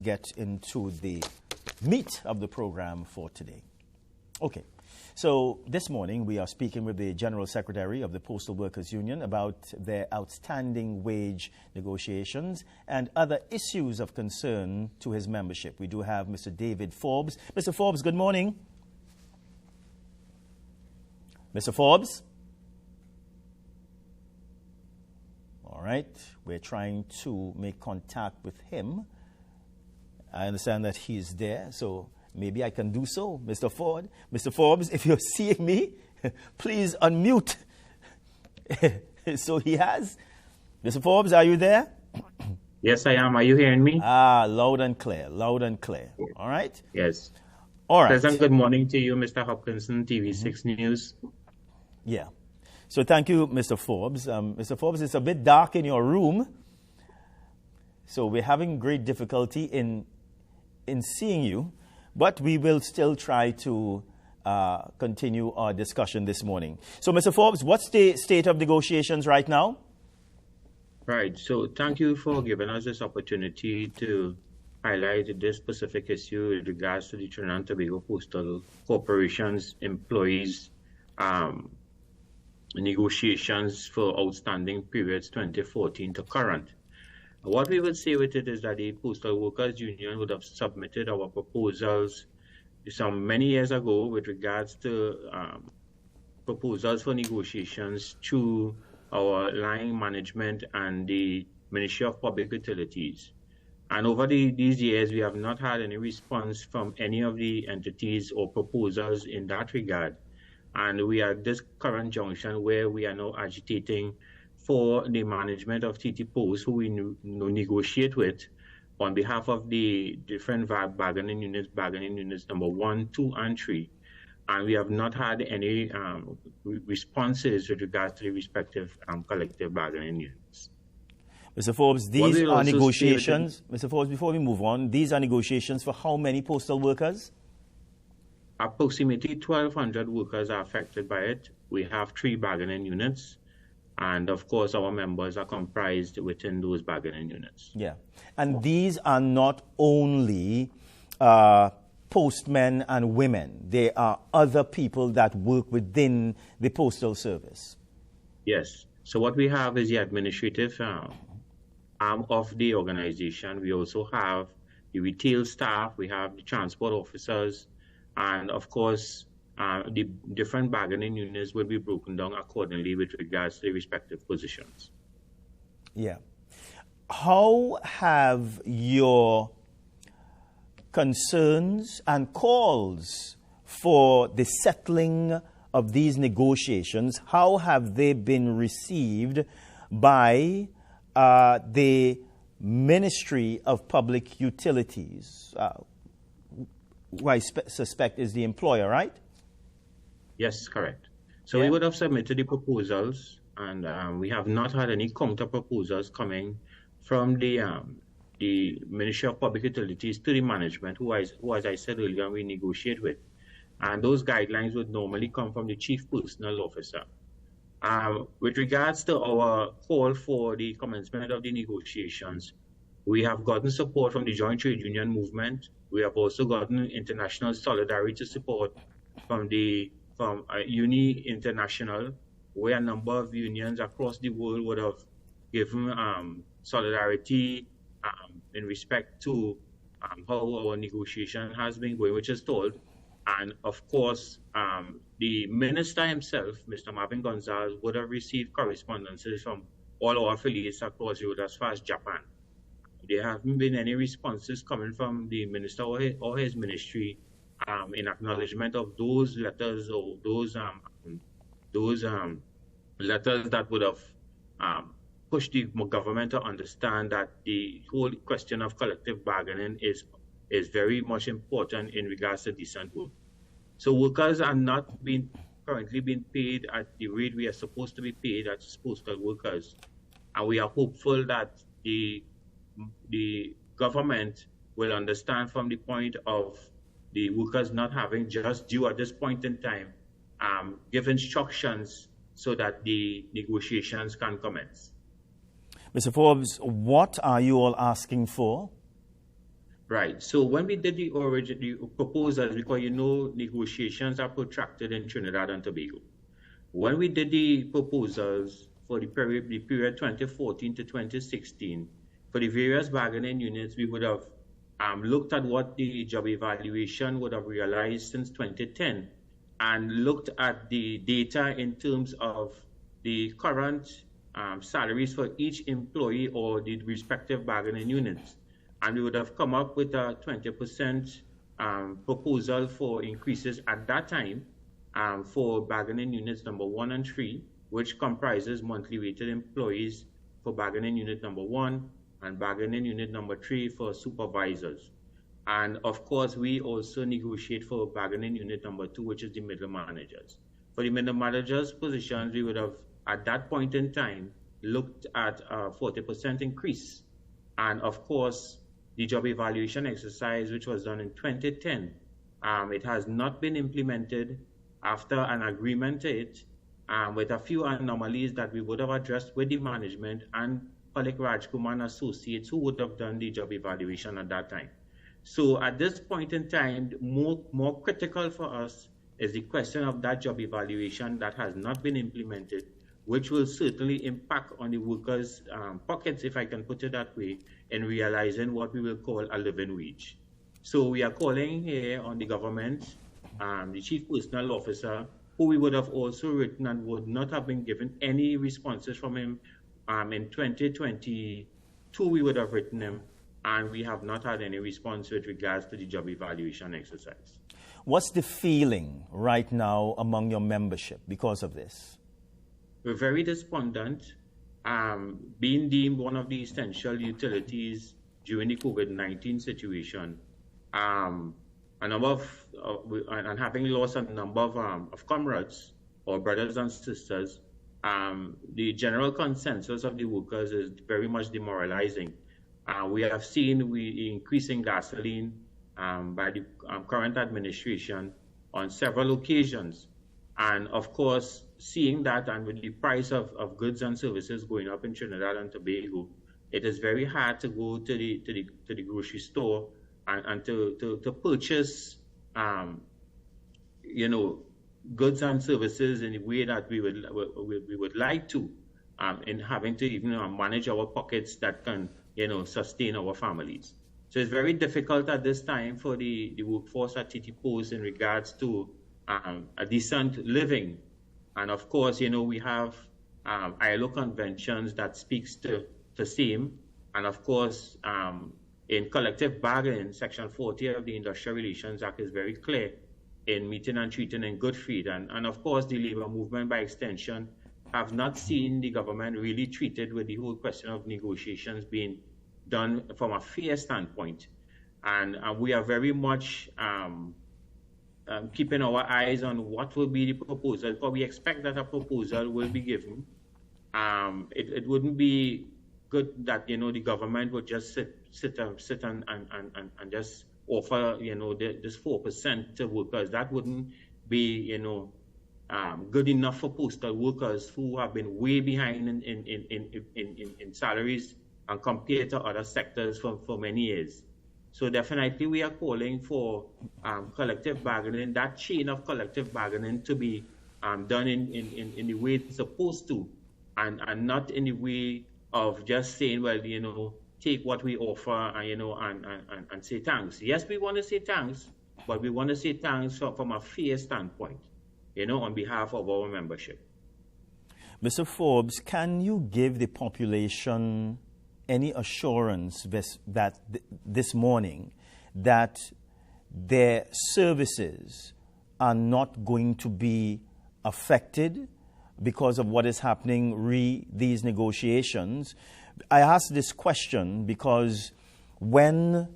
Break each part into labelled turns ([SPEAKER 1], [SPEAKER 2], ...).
[SPEAKER 1] get into the meat of the program for today. Okay. So this morning we are speaking with the General Secretary of the Postal Workers Union about their outstanding wage negotiations and other issues of concern to his membership. We do have Mr. David Forbes. Mr. Forbes, good morning. Mr. Forbes? All right, we're trying to make contact with him. I understand that he's there, so maybe I can do so, Mr. Ford. Mr. Forbes, if you're seeing me, please unmute. So he has. Mr. Forbes, are you there?
[SPEAKER 2] Yes, I am. Are you hearing me?
[SPEAKER 1] Loud and clear, loud and clear. All right?
[SPEAKER 2] Yes.
[SPEAKER 1] All right.
[SPEAKER 2] Pleasant good morning to you, Mr. Hopkinson, TV6 News.
[SPEAKER 1] Yeah. So thank you, Mr. Forbes. Mr. Forbes, it's a bit dark in your room, so we're having great difficulty in seeing you. But we will still try to continue our discussion this morning. So, Mr. Forbes, what's the state of negotiations right now?
[SPEAKER 2] Right. So, thank you for giving us this opportunity to highlight this specific issue with regards to the Trinidad and Tobago Postal Corporation's employees' negotiations for outstanding periods 2014 to current. What we would say with it is that the Postal Workers Union would have submitted our proposals many years ago with regards to proposals for negotiations to our line management and the Ministry of Public Utilities. And over these years, we have not had any response from any of the entities or proposals in that regard. And we are at this current junction where we are now agitating for the management of Ttpwu, who we negotiate with on behalf of the different bargaining units number 1, 2, and 3. And we have not had any responses with regards to the respective collective bargaining units.
[SPEAKER 1] Mr. Forbes, these are negotiations. Mr. Forbes, before we move on, these are negotiations for how many postal workers?
[SPEAKER 2] Approximately 1,200 workers are affected by it. We have 3 bargaining units. And of course, our members are comprised within those bargaining units.
[SPEAKER 1] Yeah. And these are not only postmen and women. They are other people that work within the postal service.
[SPEAKER 2] Yes. So what we have is the administrative arm of the organization. We also have the retail staff. We have the transport officers. And of course, the different bargaining units will be broken down accordingly with regards to the respective positions.
[SPEAKER 1] Yeah. How have your concerns and calls for the settling of these negotiations, how have they been received by the Ministry of Public Utilities, who I suspect is the employer, right?
[SPEAKER 2] Yes, correct. So we would have submitted the proposals, and we have not had any counter proposals coming from the Ministry of Public Utilities to the management, who, as I said earlier, we negotiate with. And those guidelines would normally come from the Chief Personnel Officer. With regards to our call for the commencement of the negotiations, we have gotten support from the Joint Trade Union Movement. We have also gotten international solidarity support from Uni International, where a number of unions across the world would have given solidarity in respect to how our negotiation has been going, which is told. And of course, the minister himself, Mr. Marvin Gonzalez, would have received correspondences from all our affiliates across the world as far as Japan. There haven't been any responses coming from the minister or his ministry in acknowledgement of those letters or those letters that would have pushed the government to understand that the whole question of collective bargaining is very much important in regards to decent work. So workers are not currently being paid at the rate we are supposed to be paid as postal workers, and we are hopeful that the government will understand from the point of the workers not having just due at this point in time, give instructions so that the negotiations can commence.
[SPEAKER 1] Mr. Forbes, what are you all asking for?
[SPEAKER 2] Right. So when we did the proposals, because negotiations are protracted in Trinidad and Tobago. When we did the proposals for the period 2014 to 2016, for the various bargaining units, we would have looked at what the job evaluation would have realized since 2010 and looked at the data in terms of the current salaries for each employee or the respective bargaining units. And we would have come up with a 20% proposal for increases at that time for bargaining units number 1 and 3, which comprises monthly rated employees for bargaining unit number 1 and bargaining unit number 3 for supervisors. And of course, we also negotiate for bargaining unit number 2, which is the middle managers. For the middle managers positions, we would have, at that point in time, looked at a 40% increase. And of course, the job evaluation exercise, which was done in 2010, it has not been implemented after an agreement to it, with a few anomalies that we would have addressed with the management and Palik Rajkumar and associates who would have done the job evaluation at that time. So at this point in time, more critical for us is the question of that job evaluation that has not been implemented, which will certainly impact on the workers' pockets, if I can put it that way, in realizing what we will call a living wage. So we are calling here on the government, the Chief Personnel Officer, who we would have also written and would not have been given any responses from him. In 2022, we would have written him, and we have not had any response with regards to the job evaluation exercise.
[SPEAKER 1] What's the feeling right now among your membership because of this?
[SPEAKER 2] We're very despondent. Being deemed one of the essential utilities during the COVID-19 situation, and having lost a number of comrades or brothers and sisters, the general consensus of the workers is very much demoralizing. We have seen increasing gasoline by the current administration on several occasions. And of course, seeing that and with the price of goods and services going up in Trinidad and Tobago, it is very hard to go to the grocery store and to purchase goods and services in the way that we would like to, in having to even manage our pockets that can sustain our families. So it's very difficult at this time for the workforce at Ttpwu in regards to a decent living. And of course, we have ILO conventions that speaks to the same. And of course, in collective bargaining, Section 40 of the Industrial Relations Act is very clear in meeting and treating in good faith. And of course, the labor movement by extension have not seen the government really treated with the whole question of negotiations being done from a fair standpoint. And we are very much keeping our eyes on what will be the proposal, because we expect that a proposal will be given. It wouldn't be good that the government would just sit and just offer this 4% to workers. That wouldn't be good enough for postal workers who have been way behind in salaries and compared to other sectors for many years. So definitely we are calling for collective bargaining, that chain of collective bargaining to be done in the way it's supposed to, and not in the way of just saying, well, take what we offer and say thanks. Yes, we want to say thanks, but we want to say thanks from a fair standpoint, on behalf of our membership.
[SPEAKER 1] Mr. Forbes, can you give the population any assurance that this morning that their services are not going to be affected because of what is happening these negotiations? I ask this question because when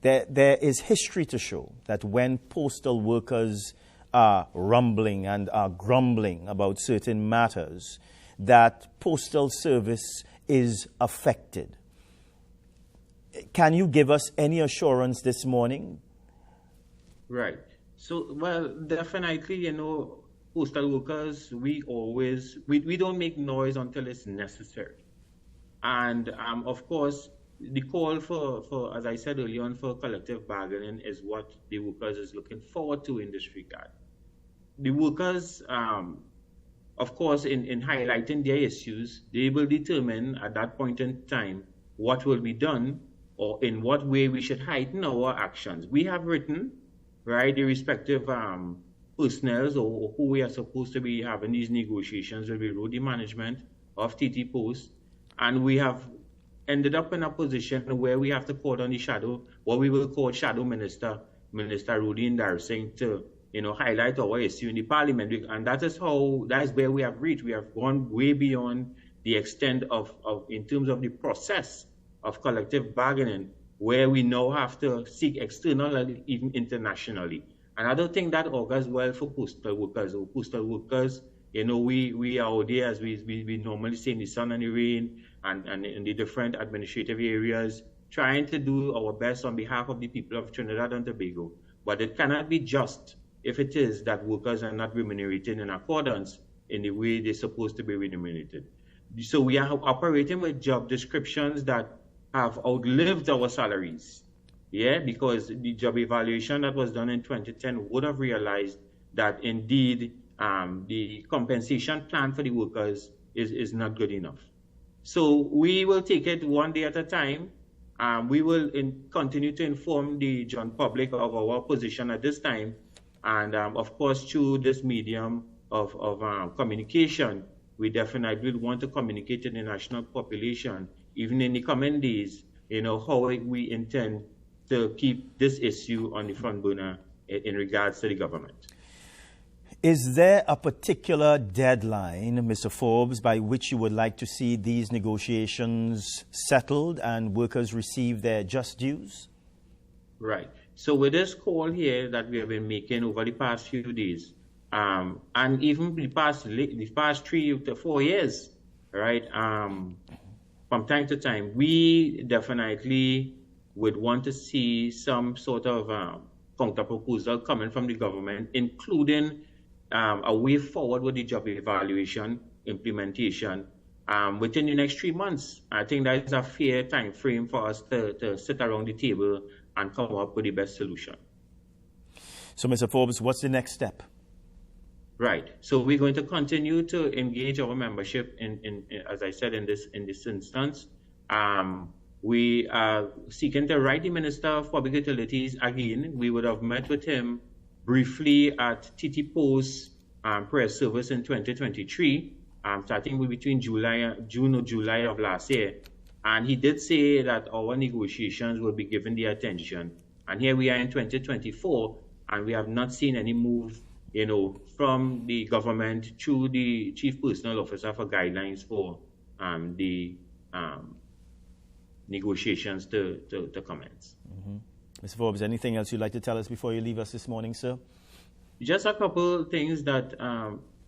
[SPEAKER 1] there is history to show that when postal workers are rumbling and are grumbling about certain matters, that postal service is affected. Can you give us any assurance this morning?
[SPEAKER 2] Right. So, well, definitely, postal workers, we don't make noise until it's necessary. And of course, the call for, as I said earlier on, for collective bargaining is what the workers is looking forward to in this regard. The workers, of course, in highlighting their issues, they will determine at that point in time what will be done or in what way we should heighten our actions. We have written, right, the respective personnel or who we are supposed to be having these negotiations with the management of Ttpwu, and we have ended up in a position where we have to call on the shadow, what we will call shadow minister, Minister Rudy Ndarasingh, to highlight our issue in the parliament, and that is where we have reached. We have gone way beyond the extent of in terms of the process of collective bargaining, where we now have to seek externally, even internationally. And I don't think that augurs well for postal workers. Postal workers, we are out there, as we normally say, in the sun and the rain, and in the different administrative areas, trying to do our best on behalf of the people of Trinidad and Tobago. But it cannot be just if it is that workers are not remunerated in accordance in the way they're supposed to be remunerated. So we are operating with job descriptions that have outlived our salaries. Yeah, because the job evaluation that was done in 2010 would have realized that indeed the compensation plan for the workers is not good enough. So we will take it one day at a time. We will continue to inform the general public of our position at this time. And of course, through this medium of communication, we definitely want to communicate to the national population, even in the coming days, how we intend to keep this issue on the front burner in regards to the government.
[SPEAKER 1] Is there a particular deadline, Mr. Forbes, by which you would like to see these negotiations settled and workers receive their just dues? Right.
[SPEAKER 2] So with this call here that we have been making over the past few days, and even the past 3 to 4 years, right? From time to time, we definitely would want to see some sort of counter proposal coming from the government, including a way forward with the job evaluation implementation within the next 3 months. I think that is a fair time frame for us to sit around the table and come up with the best solution.
[SPEAKER 1] So, Mr. Forbes, what's the next step?
[SPEAKER 2] Right. So we're going to continue to engage our membership in as I said, in this instance. We are seeking to write the Minister of Public Utilities again. We would have met with him briefly at Ttpwu's press service in 2023, starting between June or July of last year. And he did say that our negotiations will be given the attention. And here we are in 2024, and we have not seen any move, from the government through the Chief Personal Officer for guidelines for the negotiations to commence.
[SPEAKER 1] Mm-hmm. Mr. Forbes, anything else you'd like to tell us before you leave us this morning, sir?
[SPEAKER 2] Just a couple of things that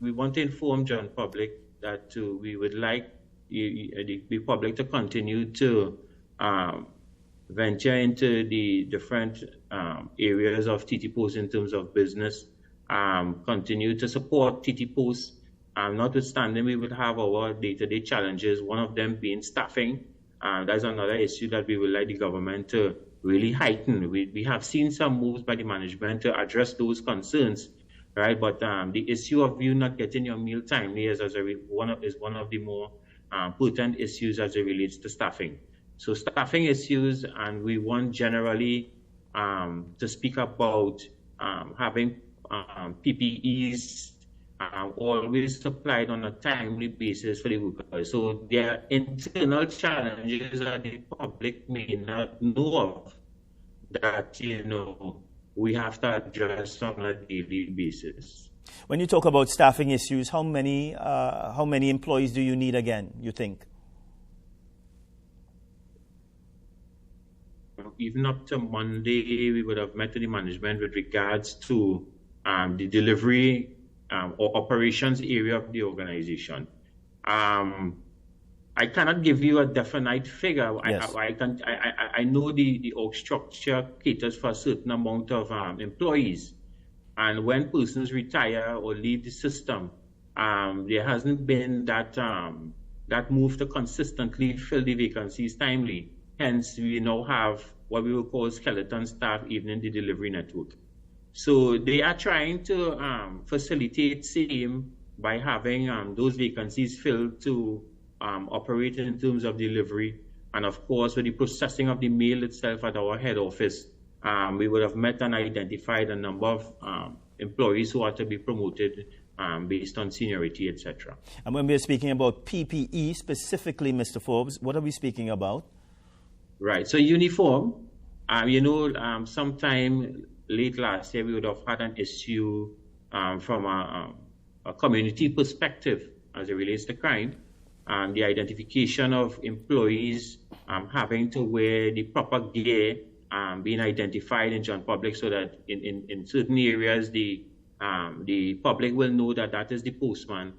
[SPEAKER 2] we want to inform general public that we would like the public to continue to venture into the different areas of Ttpwu in terms of business, continue to support Ttpwu. Notwithstanding, we would have our day-to-day challenges, one of them being staffing. That's another issue that we would like the government to really heighten. We have seen some moves by the management to address those concerns, right? But the issue of you not getting your meal timely is one of the more potent issues as it relates to staffing. So staffing issues, and we want generally to speak about having PPEs always supplied on a timely basis for the workers. So there are internal challenges that the public may not know of that, we have to address on a daily basis.
[SPEAKER 1] When you talk about staffing issues, how many employees do you need again, you think?
[SPEAKER 2] Even up to Monday, we would have met with the management with regards to the delivery or operations area of the organization. I cannot give you a definite figure.
[SPEAKER 1] Yes.
[SPEAKER 2] I know the org structure caters for a certain amount of employees. And when persons retire or leave the system, there hasn't been that move to consistently fill the vacancies timely. Hence, we now have what we will call skeleton staff, even in the delivery network. So they are trying to facilitate same by having those vacancies filled to operate in terms of delivery. And of course, with the processing of the mail itself at our head office, we would have met and identified a number of employees who are to be promoted based on seniority, etc.
[SPEAKER 1] And when we're speaking about PPE specifically, Mr. Forbes, what are we speaking about?
[SPEAKER 2] Right. So uniform, sometime late last year, we would have had an issue from a community perspective as it relates to crime. The identification of employees having to wear the proper gear, being identified in general public so that in certain areas the public will know that that is the postman.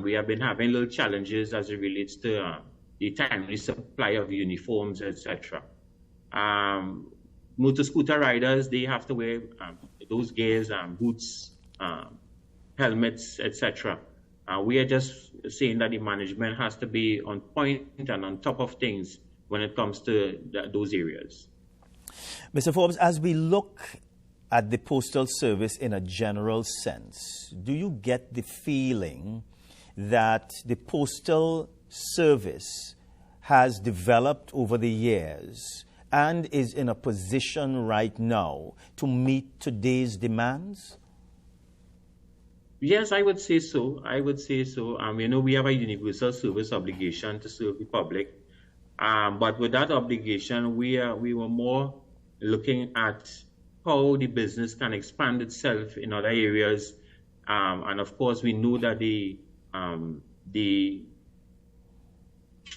[SPEAKER 2] We have been having little challenges as it relates to the timely supply of uniforms, etc. Motor scooter riders, they have to wear those gears, boots, helmets, etc. We are just saying that the management has to be on point and on top of things when it comes to those areas.
[SPEAKER 1] Mr. Forbes, as we look at the Postal Service in a general sense, do you get the feeling that the Postal Service has developed over the years and is in a position right now to meet today's demands?
[SPEAKER 2] Yes, I would say so. We have a universal service obligation to serve the public. But with that obligation, we were more looking at how the business can expand itself in other areas. And of course, we know that the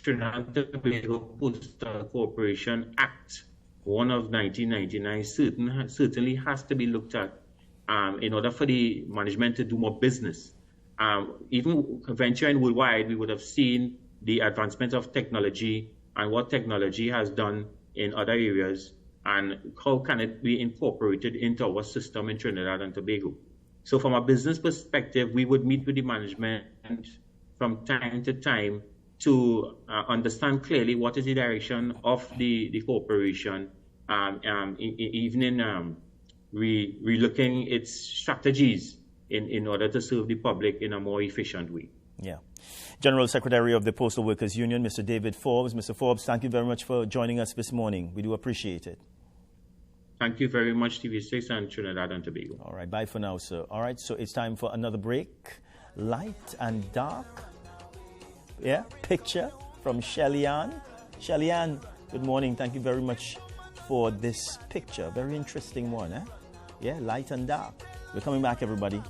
[SPEAKER 2] Trinidad and Tobago Postal Corporation Act, one of 1999, certainly has to be looked at in order for the management to do more business. Even venturing worldwide, we would have seen the advancement of technology and what technology has done in other areas and how can it be incorporated into our system in Trinidad and Tobago. So from a business perspective, we would meet with the management from time to time to understand clearly what is the direction of the corporation, even in relooking its strategies in order to serve the public in a more efficient way.
[SPEAKER 1] Yeah. General Secretary of the Postal Workers Union, Mr. David Forbes. Mr. Forbes, thank you very much for joining us this morning. We do appreciate it.
[SPEAKER 2] Thank you very much, TV6 and Trinidad and Tobago.
[SPEAKER 1] All right, bye for now, sir. All right, so it's time for another break. Light and dark. Yeah, picture from Shelly-Ann. Shelly-Ann, good morning. Thank you very much for this picture. Very interesting one, eh? Yeah, light and dark. We're coming back, everybody.